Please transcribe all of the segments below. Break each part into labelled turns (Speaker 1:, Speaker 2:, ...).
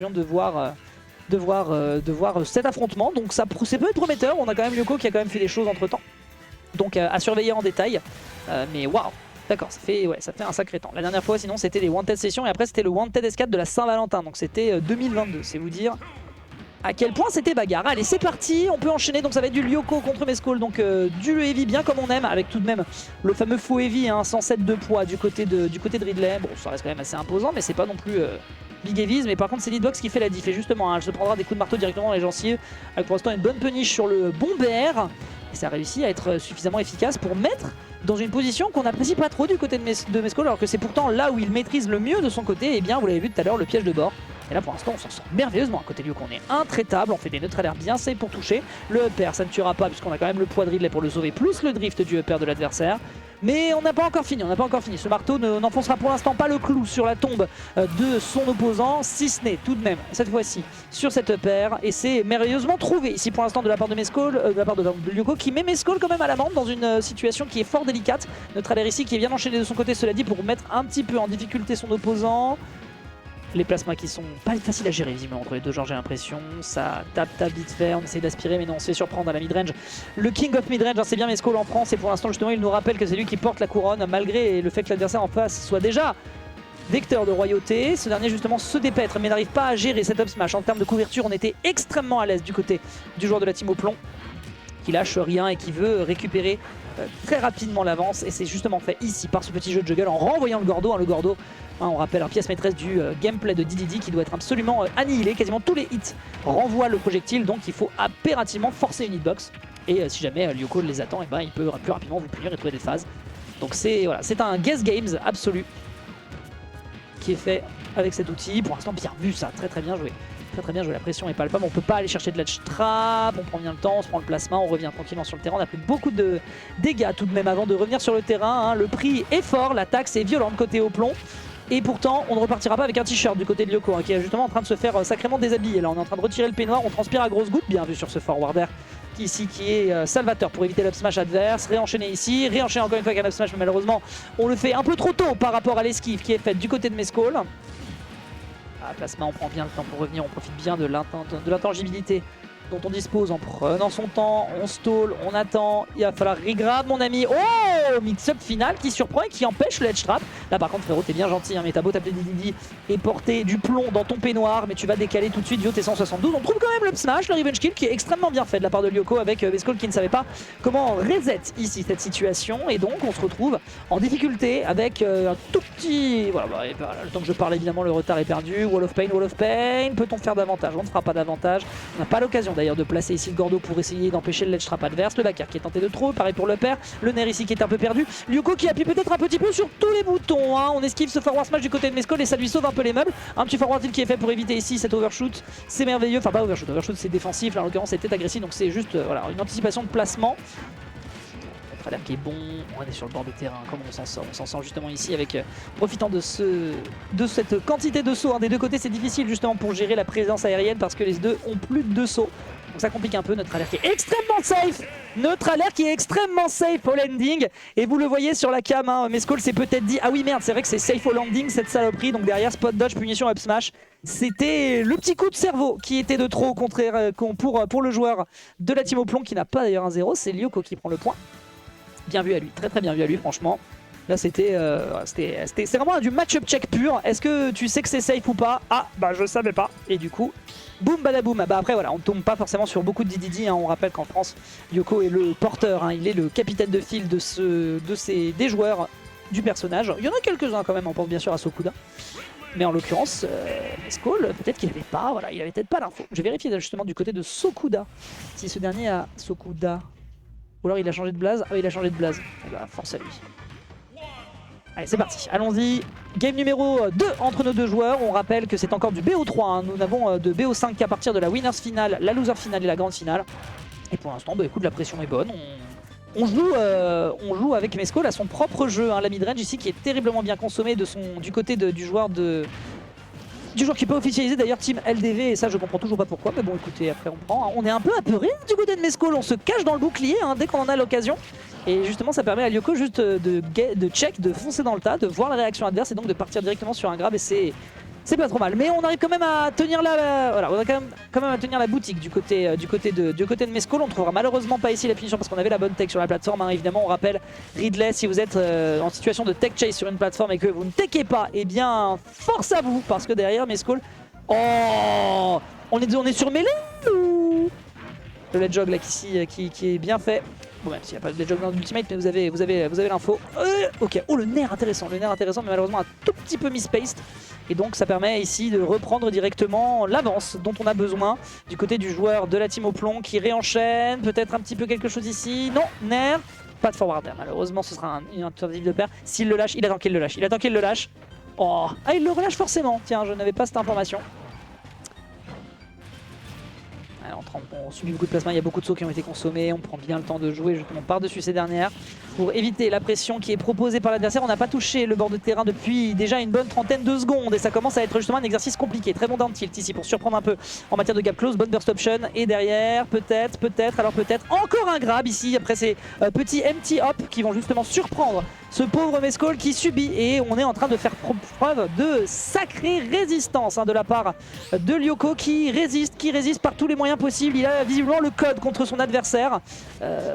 Speaker 1: de voir cet affrontement. Donc ça peut être prometteur. On a quand même Lyoko qui a quand même fait des choses entre temps. Donc à surveiller en détail. Mais waouh! D'accord, ça fait un sacré temps. La dernière fois, sinon, c'était les Wanted Sessions et après, c'était le Wanted S4 de la Saint-Valentin. Donc c'était 2022, c'est vous dire à quel point c'était bagarre. Allez, c'est parti, on peut enchaîner. Donc ça va être du Lyoko contre Mescall. Donc du heavy bien comme on aime, avec tout de même le fameux faux heavy, hein, 107 de poids du côté de Ridley. Bon, ça reste quand même assez imposant, mais c'est pas non plus big heavies. Mais par contre, c'est Leadbox qui fait la diff. Et justement, hein, elle se prendra des coups de marteau directement dans les gencives, avec pour l'instant une bonne punish sur le bomber. Et ça a réussi à être suffisamment efficace pour mettre dans une position qu'on n'apprécie pas trop du côté de Mescall, alors que c'est pourtant là où il maîtrise le mieux de son côté. Et bien, vous l'avez vu tout à l'heure, le piège de bord. Et là pour l'instant on s'en sort merveilleusement à côté de Lyoko, on est intraitable, on fait des neutres air bien safe pour toucher. Le upper ça ne tuera pas puisqu'on a quand même le poids de Ridley pour le sauver, plus le drift du upper de l'adversaire. Mais on n'a pas encore fini, Ce marteau n'enfoncera pour l'instant pas le clou sur la tombe de son opposant, si ce n'est tout de même cette fois-ci sur cet upper. Et c'est merveilleusement trouvé ici pour l'instant de la part de Mescall, de la part de Lyoko, qui met Mescall quand même à l'amende dans une situation qui est fort délicate. Notre air ici qui est bien enchaîné de son côté, cela dit, pour mettre un petit peu en difficulté son opposant. Les plasmas qui sont pas faciles à gérer visiblement entre les deux genres, j'ai l'impression. Ça tape vite fait, on essaie d'aspirer mais non, on se fait surprendre à la midrange. Le king of midrange, hein, c'est bien Mescall en France et pour l'instant justement il nous rappelle que c'est lui qui porte la couronne malgré le fait que l'adversaire en face soit déjà vecteur de royauté. Ce dernier justement se dépêtre mais n'arrive pas à gérer cet up smash. En termes de couverture, on était extrêmement à l'aise du côté du joueur de la team au plomb, qui lâche rien et qui veut récupérer très rapidement l'avance. Et c'est justement fait ici par ce petit jeu de juggle en renvoyant le Gordo. Le Gordo, on rappelle, pièce maîtresse du gameplay de DDD qui doit être absolument annihilé. Quasiment tous les hits renvoient le projectile, donc il faut impérativement forcer une hitbox. Et si jamais Lyoko les attend, et ben, il peut plus rapidement vous punir et trouver des phases. Donc c'est un guess games absolu qui est fait avec cet outil. Pour l'instant, bien vu ça, très bien joué. Très bien joué, la pression est palpable, on peut pas aller chercher de ledge trap, on prend bien le temps, on se prend le placement, on revient tranquillement sur le terrain, on a pris beaucoup de dégâts tout de même avant de revenir sur le terrain, hein. Le prix est fort, l'attaque c'est violente côté au plomb, et pourtant on ne repartira pas avec un t-shirt du côté de Lyoko, hein, qui est justement en train de se faire sacrément déshabiller. Là on est en train de retirer le peignoir, on transpire à grosses gouttes, bien vu sur ce forwarder ici qui est salvateur pour éviter l'up smash adverse, réenchaîner ici, réenchaîner encore une fois avec un up smash, mais malheureusement on le fait un peu trop tôt par rapport à l'esquive qui est faite du côté de Mescall. Plasma, on prend bien le temps pour revenir, on profite bien de l'intangibilité dont on dispose en prenant son temps, on stall, on attend, il va falloir regrab mon ami. Oh, mix-up final qui surprend et qui empêche le edge trap. Là par contre frérot t'es bien gentil, hein, mais t'as beau taper des Didi et porter du plomb dans ton peignoir, mais tu vas décaler tout de suite, Yo t'es 172. On trouve quand même le smash, le revenge kill qui est extrêmement bien fait de la part de Lyoko avec Mescall qui ne savait pas comment reset ici cette situation. Et donc on se retrouve en difficulté avec un tout petit... Voilà, le temps que je parle évidemment le retard est perdu. Wall of Pain, peut-on faire davantage? On ne fera pas davantage, on n'a pas l'occasion d'ailleurs de placer ici le Gordo pour essayer d'empêcher le ledge trap adverse. Le backer qui est tenté de trop, pareil pour le père. Le Nair ici qui est un peu perdu. Lyoko qui appuie peut-être un petit peu sur tous les boutons, hein. On esquive ce forward smash du côté de Mescall et ça lui sauve un peu les meubles. Un petit forward tilt qui est fait pour éviter ici cet overshoot. C'est merveilleux, enfin pas overshoot c'est défensif, là en l'occurrence c'était agressif, donc c'est juste voilà, une anticipation de placement. L'air qui est bon, on est sur le bord de terrain, comment on s'en sort justement ici avec profitant de cette quantité de sauts, hein. Des deux côtés c'est difficile justement pour gérer la présence aérienne parce que les deux ont plus de 2 sauts, donc ça complique un peu. Notre alerte qui est extrêmement safe, au landing, et vous le voyez sur la cam, hein. Mescall s'est peut-être dit ah oui merde c'est vrai que c'est safe au landing cette saloperie, donc derrière spot dodge, punition, up smash. C'était le petit coup de cerveau qui était de trop au contraire pour le joueur de la team au plomb qui n'a pas d'ailleurs un 0, c'est Lyoko qui prend le point. Bien vu à lui, très bien vu à lui franchement. Là c'est vraiment du match-up check pur. Est-ce que tu sais que c'est safe ou pas? Ah bah je savais pas. Et du coup, boum badaboum. Bah après voilà, on ne tombe pas forcément sur beaucoup de DDD, hein. On rappelle qu'en France, Lyoko est le porteur, hein. Il est le capitaine de file des joueurs du personnage. Il y en a quelques-uns quand même, on pense bien sûr à Sokuda. Mais en l'occurrence, Mescall, peut-être qu'il n'avait pas, voilà, il avait peut-être pas l'info. Je vais vérifier justement du côté de Sokuda, si ce dernier a Sokuda. Ou alors il a changé de blaze. Ah oui, il a changé de blaze. Et bah force à lui. Allez, c'est parti. Allons-y. Game numéro 2 entre nos deux joueurs. On rappelle que c'est encore du BO3. Hein. Nous n'avons de BO5 qu'à partir de la winners finale, la loser finale et la grande finale. Et pour l'instant, bah, écoute, la pression est bonne. On joue avec Mescall à son propre jeu. Hein. La midrange ici qui est terriblement bien consommée du côté du joueur qui peut officialiser d'ailleurs Team LDV, et ça je comprends toujours pas pourquoi, mais bon écoutez, après on prend. On est un peu apeuré du côté de Mescall, on se cache dans le bouclier, hein, dès qu'on en a l'occasion. Et justement ça permet à Lyoko juste de check, de foncer dans le tas, de voir la réaction adverse et donc de partir directement sur un grab, et c'est C'est pas trop mal, mais on arrive quand même à tenir la, voilà, on a quand même à tenir la boutique du côté de Mescall. On ne trouvera malheureusement pas ici la finition parce qu'on avait la bonne tech sur la plateforme. Hein. Évidemment, on rappelle Ridley, si vous êtes en situation de tech chase sur une plateforme et que vous ne techez pas, eh bien force à vous parce que derrière Mescall, oh, on est sur mêlée ou le ledge jog là qui est bien fait. Bon, même s'il n'y a pas de ledge jog dans l'ultimate, mais vous avez l'info. Ok, oh le nerf intéressant, mais malheureusement un tout petit peu misspaced. Et donc ça permet ici de reprendre directement l'avance dont on a besoin du côté du joueur de la team au plomb qui réenchaîne. Peut-être un petit peu quelque chose ici. Non, nerf. Pas de forward air, malheureusement ce sera une tentative de pair. S'il le lâche, il attend qu'il le lâche. Oh, ah il le relâche forcément. Tiens, je n'avais pas cette information. On subit beaucoup de placements, il y a beaucoup de sauts qui ont été consommés, on prend bien le temps de jouer justement par-dessus ces dernières pour éviter la pression qui est proposée par l'adversaire. On n'a pas touché le bord de terrain depuis déjà une bonne trentaine de secondes et ça commence à être justement un exercice compliqué. Très bon down tilt ici pour surprendre un peu en matière de gap close, bonne burst option et derrière peut-être encore un grab ici après ces petits empty hop qui vont justement surprendre ce pauvre Mescall qui subit et on est en train de faire preuve de sacrée résistance de la part de Lyoko qui résiste par tous les moyens possibles. Il a visiblement le code contre son adversaire.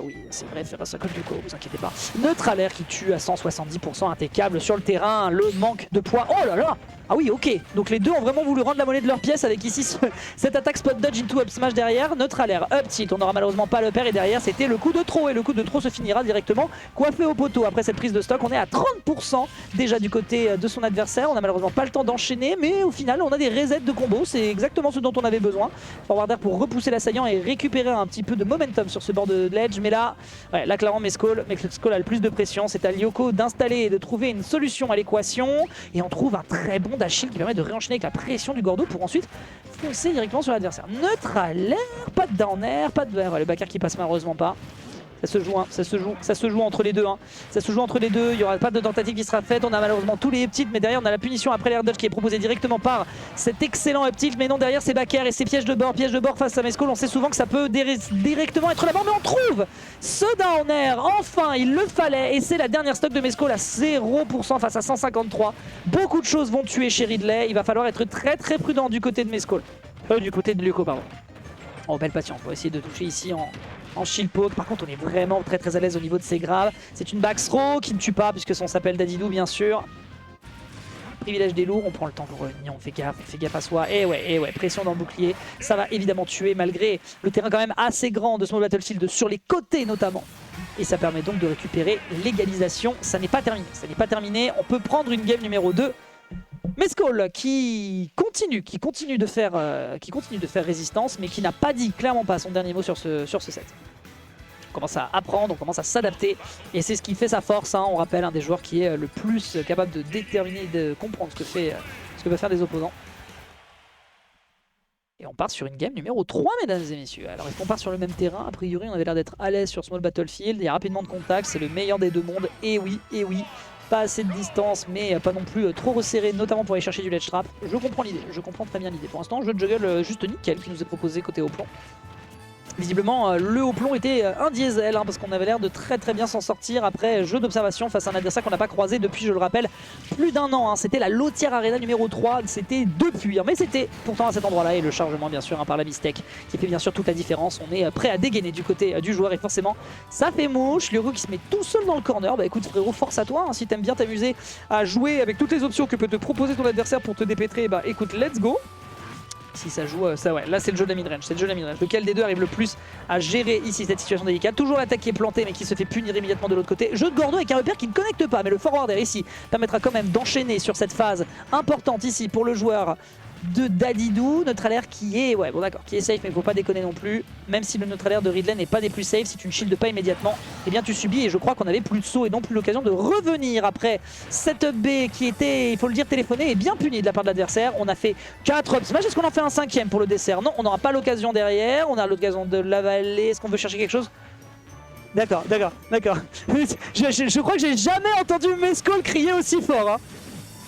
Speaker 1: Oui, c'est vrai, faire ça code Lyoko, vous inquiétez pas. Neutral air qui tue à 170% impeccable sur le terrain, le manque de poids. Oh là là! Ah oui, ok. Donc les deux ont vraiment voulu rendre la monnaie de leur pièce avec ici cette attaque spot dodge into up smash derrière. Neutral air, up tilt, on n'aura malheureusement pas le pair et derrière c'était le coup de trop et le coup de trop se finira directement coiffé au poteau. Après cette prise de stock, on est à 30% déjà du côté de son adversaire. On n'a malheureusement pas le temps d'enchaîner, mais au final on a des resets de combo. C'est exactement ce dont on avait besoin. Forward air pour repousser l'assaillant et récupérer un petit peu de momentum sur ce bord de ledge. Mais là, ouais, là clairement Mescall a le plus de pression. C'est à Lyoko d'installer et de trouver une solution à l'équation. Et on trouve un très bon dash shield qui permet de réenchaîner avec la pression du Gordo pour ensuite foncer directement sur l'adversaire. Neutral air, pas de down air, pas de... Ouais, le backer qui passe malheureusement pas. Ça se joue entre les deux. Hein. Ça se joue entre les deux, il n'y aura pas de tentative qui sera faite. On a malheureusement tous les up tilts, mais derrière on a la punition après l'air dodge qui est proposée directement par cet excellent up tilt. Mais non, derrière c'est back air et c'est piège de bord face à Mescall. On sait souvent que ça peut directement être la mort, mais on trouve ce down air. Enfin, il le fallait et c'est la dernière stock de Mescall à 0% face à 153. Beaucoup de choses vont tuer chez Ridley. Il va falloir être très prudent du côté de Mescall. Du côté de Lyoko, pardon. Oh, belle patience, on va essayer de toucher ici en shield poke. Par contre on est vraiment très à l'aise au niveau de ses graves. C'est une back throw qui ne tue pas puisque son s'appelle Dadidou bien sûr. Privilège des lourds, on prend le temps pour revenir, on fait gaffe à soi. Et ouais, pression dans le bouclier, ça va évidemment tuer malgré le terrain quand même assez grand de Small Battlefield sur les côtés notamment. Et ça permet donc de récupérer l'égalisation. Ça n'est pas terminé, on peut prendre une game numéro 2. Mescall qui continue de faire résistance, mais qui n'a pas dit clairement pas son dernier mot sur ce set. On commence à apprendre, on commence à s'adapter, et c'est ce qui fait sa force. Hein. On rappelle un des joueurs qui est le plus capable de déterminer, de comprendre ce que peuvent faire des opposants. Et on part sur une game numéro 3, mesdames et messieurs. Alors est-ce qu'on part sur le même terrain? A priori, on avait l'air d'être à l'aise sur Small Battlefield. Il y a rapidement de contact, c'est le meilleur des deux mondes. Et oui. Pas assez de distance, mais pas non plus trop resserré, notamment pour aller chercher du ledge trap. Je comprends l'idée, je comprends très bien l'idée. Pour l'instant, jeu de juggle juste nickel qui nous est proposé côté au plomb. Visiblement, le haut plomb était un diesel, parce qu'on avait l'air de très bien s'en sortir après jeu d'observation face à un adversaire qu'on n'a pas croisé depuis, je le rappelle, plus d'un an. Hein. C'était la Lotière Arena numéro 3, c'était depuis. Hein. Mais c'était pourtant à cet endroit-là, et le chargement bien sûr par la mistake qui fait bien sûr toute la différence. On est prêt à dégainer du côté du joueur, et forcément, ça fait mouche. Lyoko qui se met tout seul dans le corner. Bah écoute frérot, force à toi, hein. Si t'aimes bien t'amuser à jouer avec toutes les options que peut te proposer ton adversaire pour te dépêtrer, bah écoute, let's go. Si ça joue, ça ouais, là c'est le jeu de la midrange, Lequel des deux arrive le plus à gérer ici cette situation délicate? Toujours l'attaque qui est plantée mais qui se fait punir immédiatement de l'autre côté. Jeu de Gordo avec un repère qui ne connecte pas, mais le forward air ici permettra quand même d'enchaîner sur cette phase importante ici pour le joueur de Dadidou. Neutral air qui est, ouais bon d'accord, qui est safe, mais faut pas déconner non plus. Même si le neutral air de Ridley n'est pas des plus safe, si tu ne shieldes pas immédiatement, eh bien tu subis. Et je crois qu'on avait plus de saut et non plus l'occasion de revenir après cette B qui était, il faut le dire, téléphonée et bien punie de la part de l'adversaire. On a fait 4 up smash. Est-ce qu'on en fait un 5ème pour le dessert? Non, on n'aura pas l'occasion derrière. On a l'occasion de l'avaler. Est-ce qu'on veut chercher quelque chose? D'accord. Je crois que j'ai jamais entendu Mescall crier aussi fort. Hein.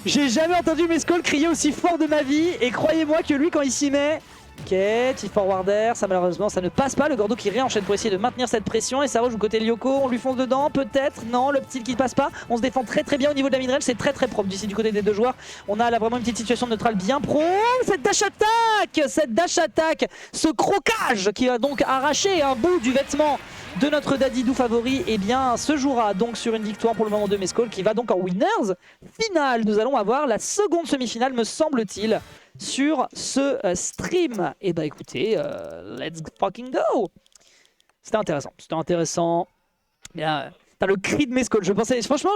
Speaker 1: J'ai jamais entendu Mescall crier aussi fort de ma vie, et croyez-moi que lui quand il s'y met, Ok, petit forwarder, ça malheureusement ça ne passe pas. Le Gordo qui réenchaîne pour essayer de maintenir cette pression. Et ça rejoue côté Lyoko, on lui fonce dedans, peut-être. Non, le petit qui ne passe pas. On se défend très bien au niveau de la midrange, c'est très propre d'ici du côté des deux joueurs. On a là vraiment une petite situation de neutral bien pro. Cette dash attack, ce crocage qui va donc arracher un bout du vêtement de notre Dadidou favori, eh bien se jouera donc sur une victoire pour le moment de Mescall qui va donc en winners finale. Nous allons avoir la seconde semi-finale me semble-t-il sur ce stream. Et bah écoutez, let's fucking go. C'était intéressant. Bien, t'as le cri de Mescall, je pensais, franchement